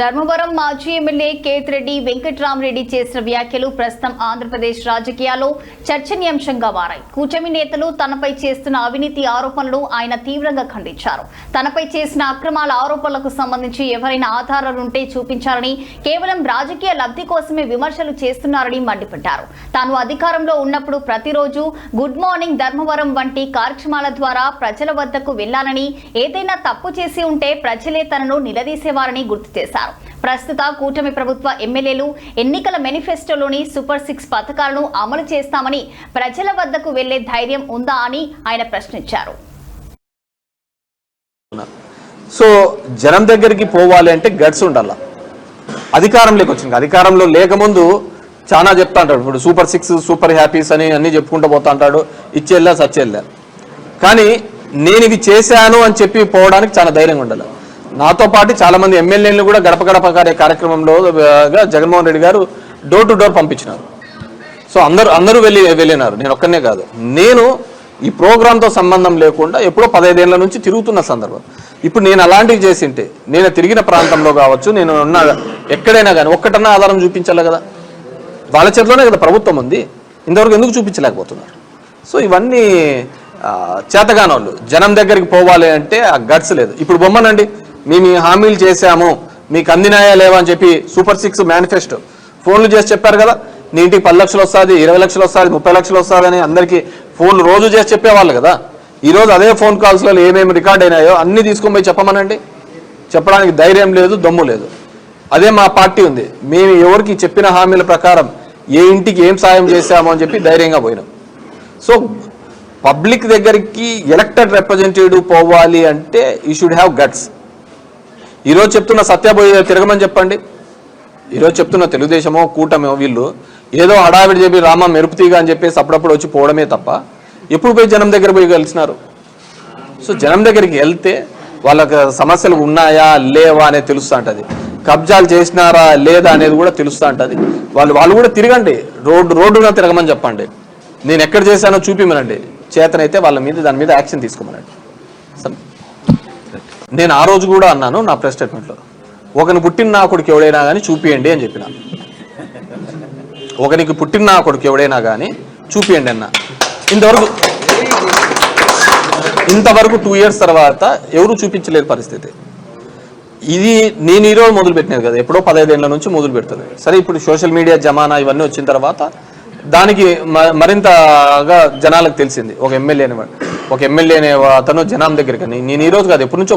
ధర్మవరం మాజీ ఎమ్మెల్యే కేతిరెడ్డి వెంకట్రామరెడ్డి చేసిన వ్యాఖ్యలు ప్రస్తుతం ఆంధ్రప్రదేశ్ రాజకీయాల్లో చర్చనీయాంశంగా మారాయి. కూటమి నేతలు తనపై చేస్తున్న అవినీతి ఆరోపణలు ఆయన తీవ్రంగా ఖండించారు. తనపై చేసిన అక్రమాల ఆరోపణలకు సంబంధించి ఎవరైనా ఆధారాలుంటే చూపించాలని, కేవలం రాజకీయ లబ్ధి కోసమే విమర్శలు చేస్తున్నారని మండిపడ్డారు. తాను అధికారంలో ఉన్నప్పుడు ప్రతిరోజు గుడ్ మార్నింగ్ ధర్మవరం వంటి కార్యక్రమాల ద్వారా ప్రజల వద్దకు వెళ్లాలని, ఏదైనా తప్పు చేసి ఉంటే ప్రజలే తనను నిలదీసేవారని గుర్తు చేశారు. ప్రస్తుత కూటమి ప్రభుత్వ ఎమ్మెల్యేలు ఎన్నికల మేనిఫెస్టోలోని సూపర్ 6 పథకాలను అమలు చేస్తామని ప్రజల వద్దకు వెళ్లే ధైర్యం ఉందా అని ఆయన ప్రశ్నించారు. సో జనం దగ్గరికి పోవాలి అంటే గట్స్ ఉండాల. అధికారంలోకి వచ్చింది, అధికారంలో లేకముందు చాలా చెప్తా అంటాడు. ఇప్పుడు సూపర్ 6 సూపర్ హ్యాపీస్ అని అన్ని చెప్పుకుంటూ పోతా అంటాడు. ఇచ్చేళ్ళా సచ్చేళ్ళా. కానీ నేను ఇవి చేశాను అని చెప్పి పోవడానికి చాలా ధైర్యంగా ఉండాలి. నాతో పాటు చాలా మంది ఎమ్మెల్యేలు కూడా గడప గడప కార్యక్రమంలో జగన్మోహన్ రెడ్డి గారు డోర్ టు డోర్ పంపించినారు. సో అందరూ వెళ్ళినారు, నేను ఒక్కనే కాదు. నేను ఈ ప్రోగ్రాంతో సంబంధం లేకుండా ఎప్పుడో 15 ఏళ్ల నుంచి తిరుగుతున్న సందర్భం. ఇప్పుడు నేను అలాంటివి చేసింటే, నేను తిరిగిన ప్రాంతంలో కావచ్చు, నేను ఉన్న ఎక్కడైనా కానీ ఒక్కటన్నా ఆధారం చూపించాలి కదా. వాళ్ళ చేతిలోనే కదా ప్రభుత్వం ఉంది, ఇంతవరకు ఎందుకు చూపించలేకపోతున్నారు? సో ఇవన్నీ చేతగాని వాళ్ళు. జనం దగ్గరికి పోవాలి అంటే ఆ గట్స్ లేదు. ఇప్పుడు బొమ్మనండి, మేము హామీలు చేశాము, మీకు అందినాయా లేవా అని చెప్పి సూపర్ 6 మేనిఫెస్టో ఫోన్లు చేసి చెప్పారు కదా. నీ ఇంటికి 10 లక్షలు వస్తుంది, 20 లక్షలు వస్తుంది, 30 లక్షలు వస్తుంది అని అందరికీ ఫోన్లు రోజు చేసి చెప్పేవాళ్ళు కదా. ఈరోజు అదే ఫోన్ కాల్స్లో ఏమేమి రికార్డ్ అయినాయో అన్నీ తీసుకొని పోయి చెప్పమనండి. చెప్పడానికి ధైర్యం లేదు, దమ్ము లేదు. అదే మా పార్టీ ఉంది. మేము ఎవరికి చెప్పిన హామీల ప్రకారం ఏ ఇంటికి ఏం సాయం చేశామో అని చెప్పి ధైర్యంగా పోయినాం. సో పబ్లిక్ దగ్గరికి ఎలక్టెడ్ రిప్రజెంటేటివ్ పోవాలి అంటే యూ షుడ్ హ్యావ్ గట్స్. ఈరోజు చెప్తున్న సత్యబోయి తిరగమని చెప్పండి. ఈరోజు చెప్తున్న తెలుగుదేశమో కూటమో వీళ్ళు ఏదో హడావిడి చెప్పి రామ మెరుపుతీగా అని చెప్పేసి అప్పుడప్పుడు వచ్చి పోవడమే తప్ప ఎప్పుడు పోయి జనం దగ్గర పోయి కలిసినారు? సో జనం దగ్గరికి వెళ్తే వాళ్ళకి సమస్యలు ఉన్నాయా లేవా అనేది తెలుస్తూ ఉంటుంది. కబ్జాలు చేసినారా లేదా అనేది కూడా తెలుస్తూ ఉంటుంది. వాళ్ళు కూడా తిరగండి, రోడ్డున తిరగమని చెప్పండి. నేను ఎక్కడ చేశానో చూపిమనండి. చేతనైతే వాళ్ళ మీద దాని మీద యాక్షన్ తీసుకోమనండి. నేను ఆ రోజు కూడా అన్నాను నా ప్రెస్ స్టేట్మెంట్లో, ఒకని పుట్టిన నా కొడుకు ఎవడైనా కానీ చూపియండి అని చెప్పిన. ఒకనికి పుట్టిన నా కొడుకు ఎవడైనా కానీ చూపియండి అన్న. ఇంతవరకు 2 years తర్వాత ఎవరు చూపించలేని పరిస్థితి. ఇది నేను ఈరోజు మొదలు పెట్టినది కదా, ఎప్పుడో 15 ఏళ్ల నుంచి మొదలు పెడుతుంది. సరే, ఇప్పుడు సోషల్ మీడియా జమానా ఇవన్నీ వచ్చిన తర్వాత దానికి మరింతగా జనాలకు తెలిసింది. ఒక ఎమ్మెల్యే అనే అతను జనం దగ్గరికి, నేను ఈరోజు కాదు ఎప్పటి నుంచో